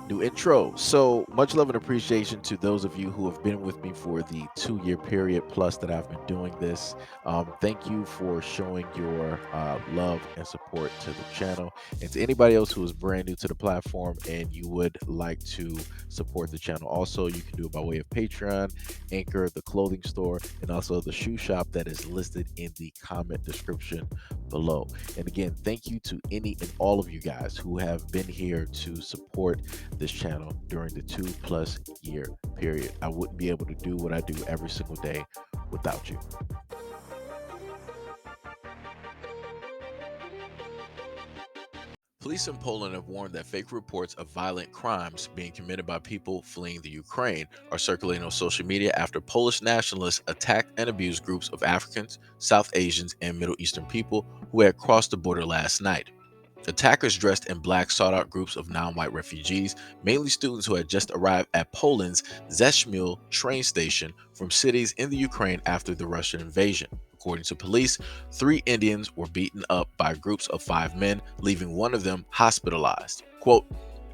New intro. So much love and appreciation to those of you who have been with me for the 2 year period plus that I've been doing this. Thank you for showing your love and support to the channel. And to anybody else who is brand new to the platform and you would like to support the channel, also, you can do it by way of Patreon, Anchor, the clothing store, and also the shoe shop that is listed in the comment description below. And again, thank you to any and all of you guys who have been here to support this channel during the 2+ year period. I wouldn't be able to do what I do every single day without you. Police in Poland have warned that fake reports of violent crimes being committed by people fleeing the Ukraine are circulating on social media after Polish nationalists attacked and abused groups of Africans, South Asians, and Middle Eastern people who had crossed the border last night. Attackers dressed in black sought out groups of non-white refugees, mainly students who had just arrived at Poland's Zeszmil train station from cities in the Ukraine after the Russian invasion. According to police, 3 Indians were beaten up by groups of 5 men, leaving one of them hospitalized. Quote,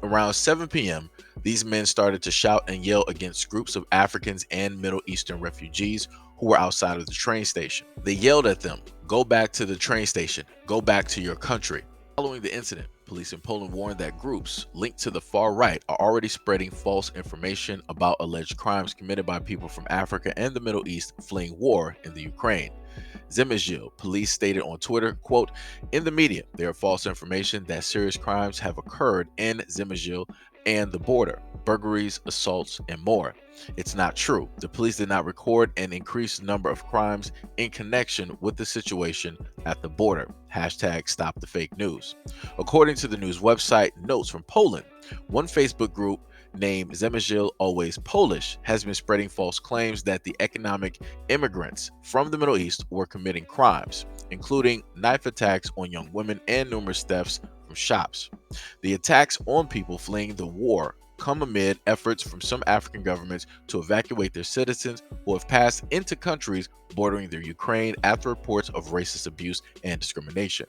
around 7 p.m., these men started to shout and yell against groups of Africans and Middle Eastern refugees who were outside of the train station. They yelled at them, "Go back to the train station, go back to your country." Following the incident, police in Poland warned that groups linked to the far right are already spreading false information about alleged crimes committed by people from Africa and the Middle East fleeing war in the Ukraine. Zemizhil police stated on Twitter, quote, in the media, there are false information that serious crimes have occurred in Zemizhil and the border, burglaries, assaults, and more. It's not true. The police did not record an increased number of crimes in connection with the situation at the border. Hashtag stop the fake news. According to the news website Notes from Poland, one Facebook group named Zemizhil Always Polish has been spreading false claims that the economic immigrants from the Middle East were committing crimes, including knife attacks on young women and numerous thefts from shops. The attacks on people fleeing the war come amid efforts from some African governments to evacuate their citizens who have passed into countries bordering the Ukraine after reports of racist abuse and discrimination.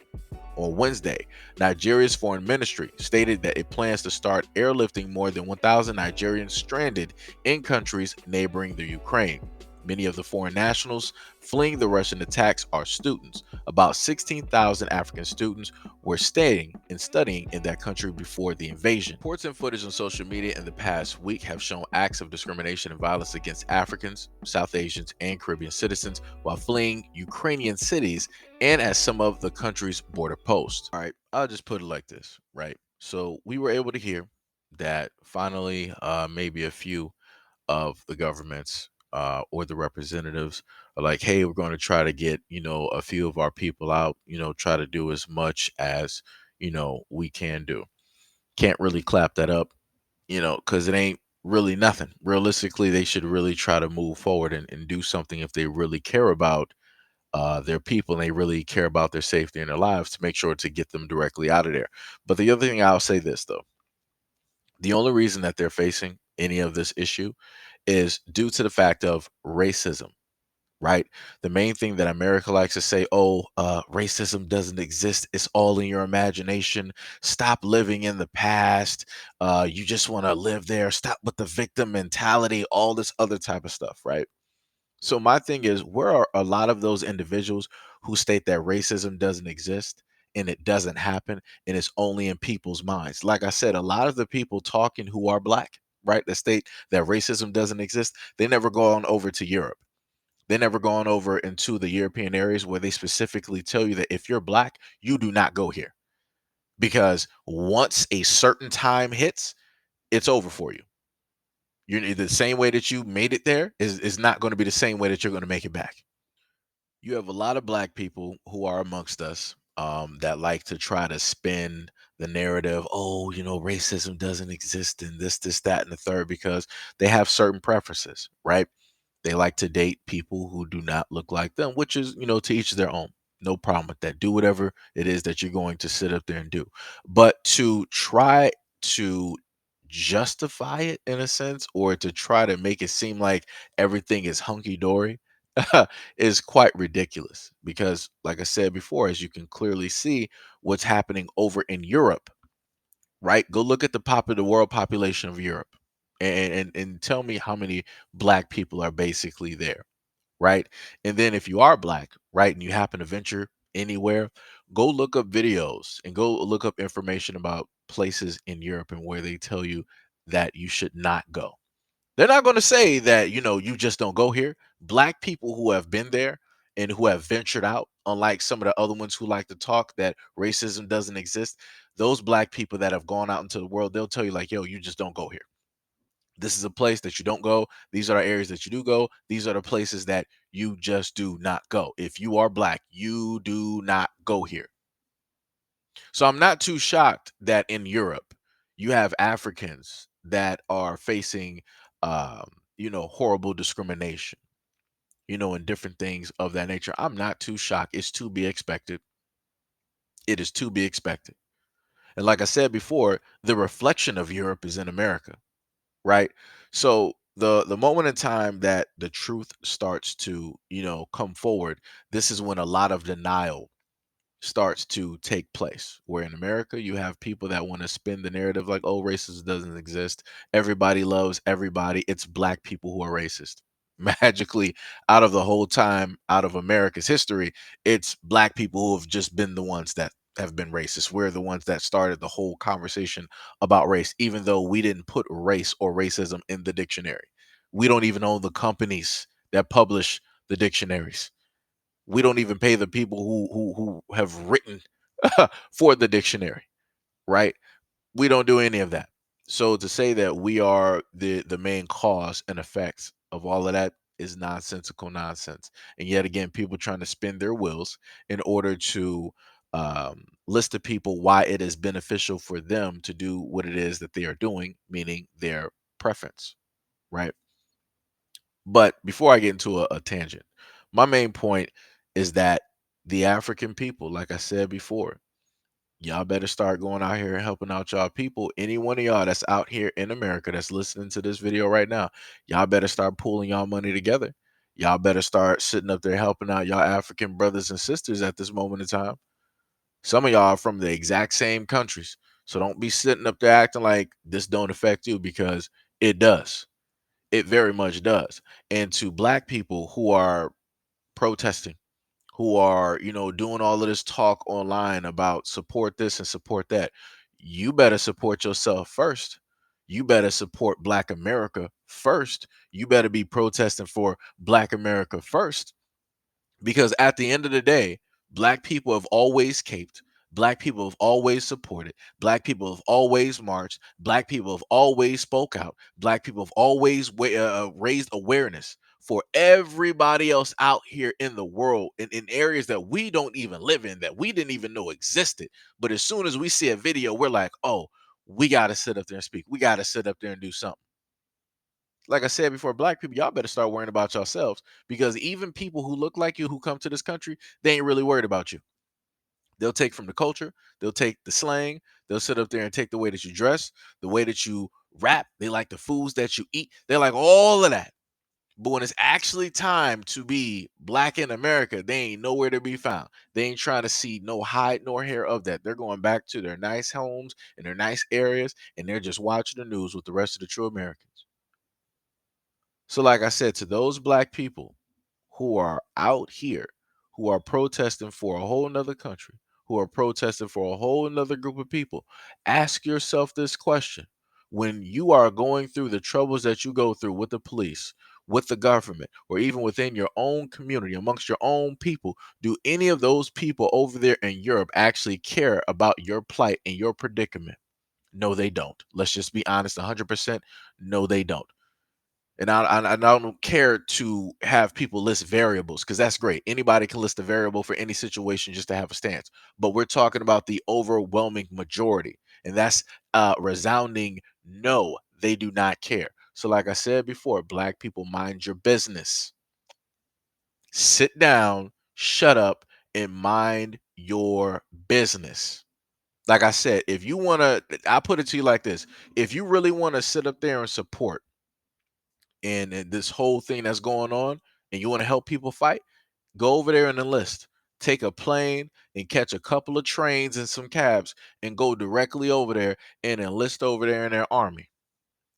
On Wednesday, Nigeria's foreign ministry stated that it plans to start airlifting more than 1,000 Nigerians stranded in countries neighboring the Ukraine. Many of the foreign nationals fleeing the Russian attacks are students. About 16,000 African students were staying and studying in that country before the invasion. Reports and footage on social media in the past week have shown acts of discrimination and violence against Africans, South Asians, and Caribbean citizens while fleeing Ukrainian cities and at some of the country's border posts. All right, I'll just put it like this, right? So we were able to hear that finally, maybe a few of the governments or the representatives are like, hey, we're going to try to get, a few of our people out, try to do as much as, we can do. Can't really clap that up, because it ain't really nothing. Realistically, they should really try to move forward and do something if they really care about their people and they really care about their safety and their lives to make sure to get them directly out of there. But the other thing I'll say this though, the only reason that they're facing any of this issue is due to the fact of racism, right? The main thing that America likes to say, oh, racism doesn't exist. It's all in your imagination. Stop living in the past. You just want to live there. Stop with the victim mentality, all this other type of stuff, right? So my thing is, where are a lot of those individuals who state that racism doesn't exist and it doesn't happen and it's only in people's minds? Like I said, a lot of the people talking who are black, right, that state that racism doesn't exist, they never go on over to Europe. They never gone over into the European areas where they specifically tell you that if you're black, you do not go here because once a certain time hits, it's over for you. You're the same way that you made it there is not going to be the same way that you're going to make it back. You have a lot of black people who are amongst us that like to try to spin the narrative, oh, racism doesn't exist and this, that, and the third, because they have certain preferences, right? They like to date people who do not look like them, which is, to each their own. No problem with that. Do whatever it is that you're going to sit up there and do. But to try to justify it in a sense, or to try to make it seem like everything is hunky dory, is quite ridiculous. Because, like I said before, as you can clearly see, what's happening over in Europe, right? Go look at the world population of Europe, and tell me how many black people are basically there, right? And then if you are black, right, and you happen to venture anywhere, go look up videos and go look up information about places in Europe and where they tell you that you should not go. They're not going to say that, you just don't go here. Black people who have been there and who have ventured out, unlike some of the other ones who like to talk that racism doesn't exist, those black people that have gone out into the world, they'll tell you, like, yo, you just don't go here. This is a place that you don't go. These are the areas that you do go. These are the places that you just do not go. If you are black, you do not go here. So I'm not too shocked that in Europe you have Africans that are facing horrible discrimination, and different things of that nature. I'm not too shocked. It's to be expected. It is to be expected. And like I said before, the reflection of Europe is in America, right? So the moment in time that the truth starts to, come forward, this is when a lot of denial starts to take place. Where in America, you have people that want to spin the narrative like, oh, racism doesn't exist. Everybody loves everybody. It's black people who are racist. Magically, out of the whole time, out of America's history, it's black people who have just been the ones that have been racist. We're the ones that started the whole conversation about race, even though we didn't put race or racism in the dictionary. We don't even own the companies that publish the dictionaries. We don't even pay the people who have written for the dictionary, right? We don't do any of that. So to say that we are the main cause and effects of all of that is nonsensical nonsense. And yet again, people trying to spin their wheels in order to list to people why it is beneficial for them to do what it is that they are doing, meaning their preference, right? But before I get into a tangent, my main point is that the African people, like I said before, y'all better start going out here and helping out y'all people. Any one of y'all that's out here in America that's listening to this video right now, y'all better start pooling y'all money together. Y'all better start sitting up there helping out y'all African brothers and sisters at this moment in time. Some of y'all are from the exact same countries. So don't be sitting up there acting like this don't affect you, because it does. It very much does. And to black people who are protesting, who are, doing all of this talk online about support this and support that, you better support yourself first. You better support Black America first. You better be protesting for Black America first, because at the end of the day, black people have always caped. Black people have always supported. Black people have always marched. Black people have always spoke out. Black people have always raised awareness for everybody else out here in the world, in areas that we don't even live in, that we didn't even know existed. But as soon as we see a video, we're like, oh, we got to sit up there and speak. We got to sit up there and do something. Like I said before, black people, y'all better start worrying about yourselves, because even people who look like you who come to this country, they ain't really worried about you. They'll take from the culture, they'll take the slang, they'll sit up there and take the way that you dress, the way that you rap, they like the foods that you eat, they like all of that. But when it's actually time to be black in America, they ain't nowhere to be found. They ain't trying to see no hide nor hair of that. They're going back to their nice homes and their nice areas, and they're just watching the news with the rest of the true Americans. So, like I said, to those black people who are out here, who are protesting for a whole nother country, who are protesting for a whole nother group of people, ask yourself this question. When you are going through the troubles that you go through with the police, with the government, or even within your own community, amongst your own people, do any of those people over there in Europe actually care about your plight and your predicament? No, they don't. Let's just be honest, 100%. No, they don't. And I don't care to have people list variables, because that's great. Anybody can list a variable for any situation just to have a stance. But we're talking about the overwhelming majority. And that's resounding no, they do not care. So, like I said before, black people, mind your business. Sit down, shut up, and mind your business. Like I said, if you want to, I put it to you like this: if you really want to sit up there and support and this whole thing that's going on, and you want to help people fight, go over there and enlist. take a plane and catch a couple of trains and some cabs and go directly over there and enlist over there in their army.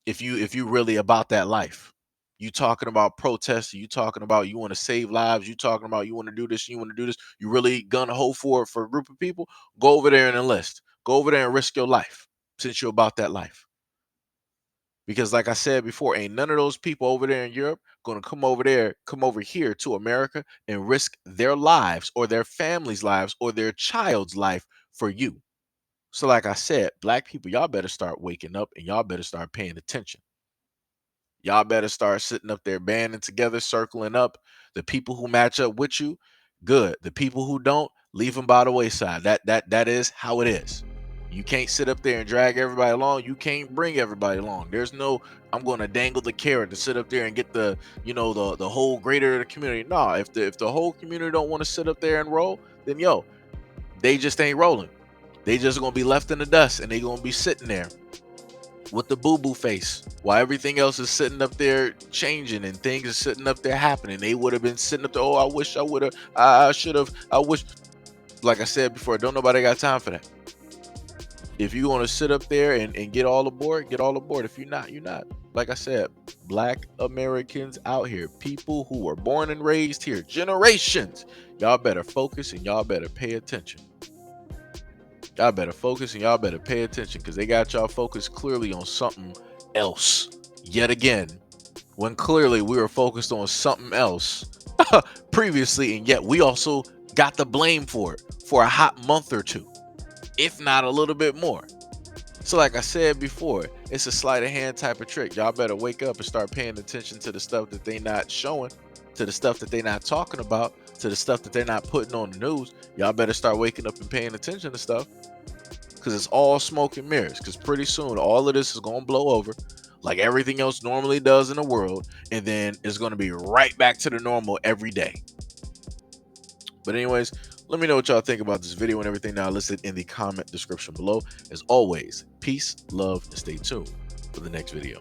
If you really about that life. You talking about protesting, you talking about you want to save lives, you talking about you want to do this, you want to do this, you really gonna hold for a group of people, go over there and enlist. Go over there and risk your life since you're about that life. Because like I said before, ain't none of those people over there in Europe going to come over here to America and risk their lives or their family's lives or their child's life for you. So like I said, black people, y'all better start waking up and y'all better start paying attention. Y'all better start sitting up there banding together, circling up. The people who match up with you, good. The people who don't, leave them by the wayside. That is how it is. You can't sit up there and drag everybody along. You can't bring everybody along. There's no, I'm going to dangle the carrot to sit up there and get the whole greater community. No, if the whole community don't want to sit up there and roll, then yo, they just ain't rolling. They just gonna be left in the dust and they gonna be sitting there with the boo-boo face while everything else is sitting up there changing and things are sitting up there happening. They would have been sitting up there, oh, I wish I would have, I should have, I wish. Like I said before, don't nobody got time for that. If you want to sit up there and get all aboard, get all aboard. If you're not, you're not. Like I said, black Americans out here, people who were born and raised here, generations, y'all better focus and y'all better pay attention. Y'all better focus and y'all better pay attention because they got y'all focused clearly on something else yet again, when clearly we were focused on something else previously, and yet we also got the blame for it for a hot month or two, if not a little bit more. So like I said before, it's a sleight of hand type of trick. Y'all better wake up and start paying attention to the stuff that they not showing, to the stuff that they not talking about, to the stuff that they're not putting on the news. Y'all better start waking up and paying attention to stuff, because it's all smoke and mirrors. Because pretty soon all of this is going to blow over like everything else normally does in the world, and then it's going to be right back to the normal every day. But anyways, let me know what y'all think about this video and everything now listed in the comment description below. As always, peace, love, and stay tuned for the next video.